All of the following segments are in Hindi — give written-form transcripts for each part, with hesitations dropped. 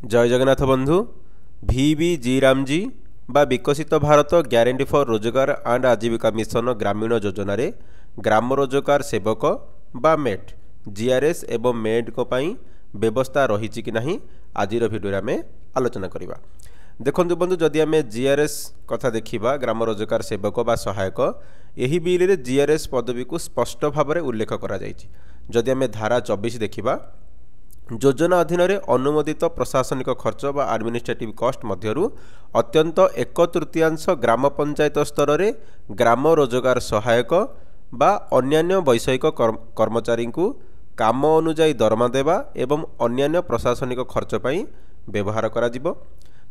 जय जगन्नाथ बंधु VBG रामजी बा विकसित भारत ग्यारंटी फॉर रोजगार एंड आजीविका मिशन ग्रामीण योजन ग्राम रोजगार सेवक बा मेट जीआरएस एवं मेट को पाई व्यवस्था रही कि नहीं आज भिडियो आम आलोचना करवा। देखो बंधु जदि आम जीआरएस कथा देखा ग्राम रोजगार सेवक बा सहायक यही बिल रे जीआरएस पदवी को स्पष्ट भाव में उल्लेख करा जायछि। जदि आम धारा 24 देखा योजना अधीन अनुमोदित प्रशासनिक खर्च बा एडमिनिस्ट्रेटिव कॉस्ट मध्यरु अत्यंत 1/3 ग्राम पंचायत स्तर में ग्राम रोजगार सहायक बा अन्यान्य वैषयिक कर्मचारी को काम अनुजाई दरमा देवा एवं अन्यान्य प्रशासनिक खर्च पाई व्यवहार करा जिवो।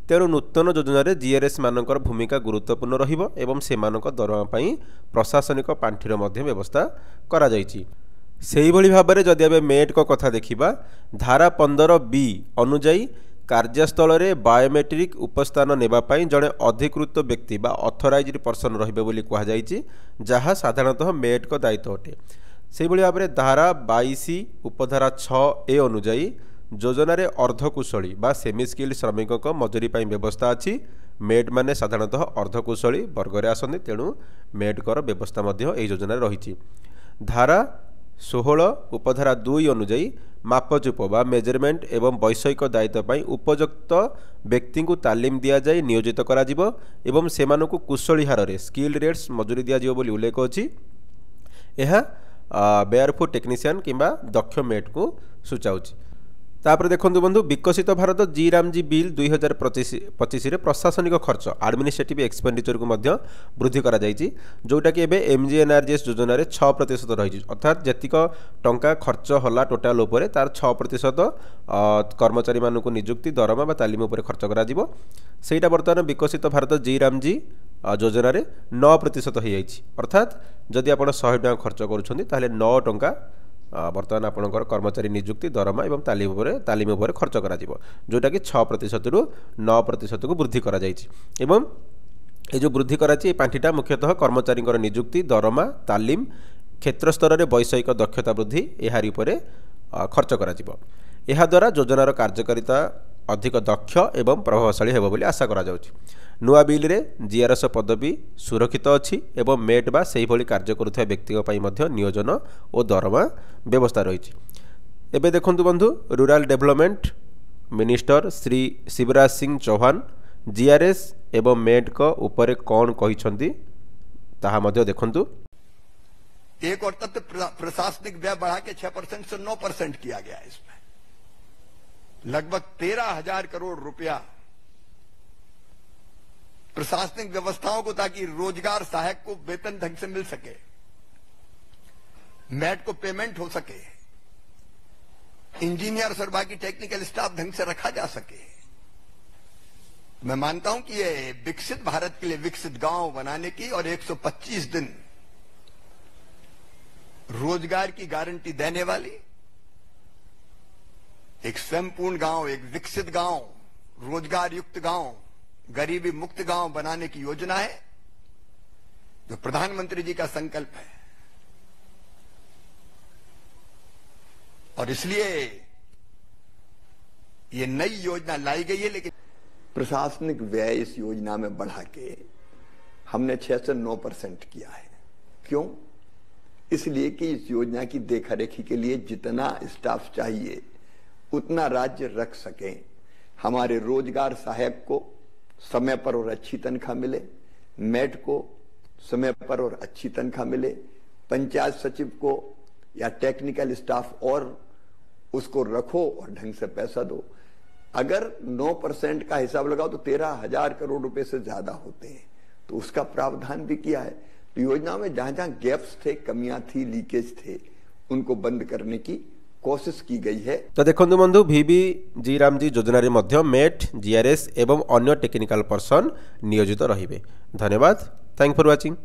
तेणु नूतन योजन जीआरएस मानकर भूमिका गुरुत्वपूर्ण रहिबो एवं सेमानक दरमा पाई प्रशासनिक पांठिर मध्य व्यवस्था करा जायछि। सेही भली भाव में जदि आम मेट को कथा देखा धारा 15B अनुजाई कार्यस्थल में बायोमेट्रिक उपस्थान नेबापाई जड़े अधिकृत व्यक्ति बा ऑथराइज्ड पर्सन रहिबे बोली कहा जायछि, जहाँ साधारणतः मेट को दायित्व अटे। से भली भाव में धारा 22 उपधारा 6A अनुजाई योजन अर्धकुशली बा सेमी स्किल्ड श्रमिक को मजूरी पाई व्यवस्था अच्छी। मेट माने साधारणतः अर्धकुशली वर्ग में आसती, तेणु मेट कर व्यवस्था मध्य एही योजन रही। धारा 16 उपधारा 2 अनुजाई मापचुप बा मेजरमेंट एवं वैषयिक दायित्व पाई उपयुक्त व्यक्ति को तालीम दि जाए नियोजित करा जिवो एवं सेमानकु कुशली हार स्किल्ड रेट्स मजूरी दि जाए बोली उल्लेख अच्छी। यह बेयरफुट टेक्नीशियन किंबा दक्ष मेट को सूचाऊँच। तापर देखो बंधु विकसित भारत जी रामजी बिल 2025 प्रशासनिक खर्च एडमिनिस्ट्रेटिव एक्सपेंडिचर को मध्य वृद्धि करा जायछि, जोटा कि एबे MGNRGS योजन 6% रही। अर्थात जेतिक टंका खर्च होला टोटाल उपरे तार 6% कर्मचारी मानक नियुक्ति दरमा बा तालीम उपरे खर्च करा जिवो। सेटा वर्तमान विकसित भारत जी रामजी योजन 9% हो जाइछि। अर्थात जदि आप 100 टका खर्च करुछन्ती ताहले 9 टका बर्तमान आपणकर कर्मचारी नियुक्ति दरमा एवं तालीम उपर खर्च करा जिवो, जोटा कि 6% रु 9% को वृद्धि करा जायछि। एवं ये जो वृद्धि कराची पांठिटा मुख्यतः कर्मचारी नियुक्ति दरमा तालीम क्षेत्र स्तर में वैषयिक दक्षता वृद्धि यारि उपरे खर्च करा जिवो। एहा द्वारा योजनार कार्यकारिता अधिक दक्ष एवं प्रभावशाली हेबो बोली आशा करा जाउछि। नुआ बिल रे जीआरएस पदवी सुरक्षित अच्छी एवं मेट बा सेही भली कार्य करुवा व्यक्ति पई मध्य नियोजन और दरमा व्यवस्था रही। एबे देखंतु बंधु rural development minister Shri Shivraj Singh Chouhan GRS एवं मेट को ऊपर कौन कहिसंती ताहा मध्य देखंतु। एक और तत्व प्रशासनिक व्यय बढ़ा के 6% से 9% किया गया। इसमें लगभग 13,000 करोड़ रुपया प्रशासनिक व्यवस्थाओं को, ताकि रोजगार सहायक को वेतन ढंग से मिल सके, मैट को पेमेंट हो सके, इंजीनियर्स और बाकी टेक्निकल स्टाफ ढंग से रखा जा सके। मैं मानता हूं कि ये विकसित भारत के लिए विकसित गांव बनाने की और 125 दिन रोजगार की गारंटी देने वाली एक स्वयंपूर्ण गांव, एक विकसित गांव, रोजगार युक्त गांव, गरीबी मुक्त गांव बनाने की योजना है, जो प्रधानमंत्री जी का संकल्प है। और इसलिए ये नई योजना लाई गई है। लेकिन प्रशासनिक व्यय इस योजना में बढ़ा के हमने 6 से 9% किया है। क्यों? इसलिए कि इस योजना की देखरेखी के लिए जितना स्टाफ चाहिए उतना राज्य रख सके, हमारे रोजगार सहायक को समय पर और अच्छी तनख्वाह मिले, मेट को समय पर और अच्छी तनख्वाह मिले, पंचायत सचिव को या टेक्निकल स्टाफ और उसको रखो और ढंग से पैसा दो। अगर 9% का हिसाब लगाओ तो 13,000 करोड़ रुपए से ज्यादा होते हैं। तो उसका प्रावधान भी किया है। तो योजना में जहां जहां गैप्स थे, कमियां थी, लीकेज थे, उनको बंद करने की कोशिश की गई है। तो देखो बंधु VBG रामजी योजना रे मध्य मेट जीआरएस एवं अन्य टेक्निकल पर्सन नियोजित रहिबे। धन्यवाद। Thank for watching.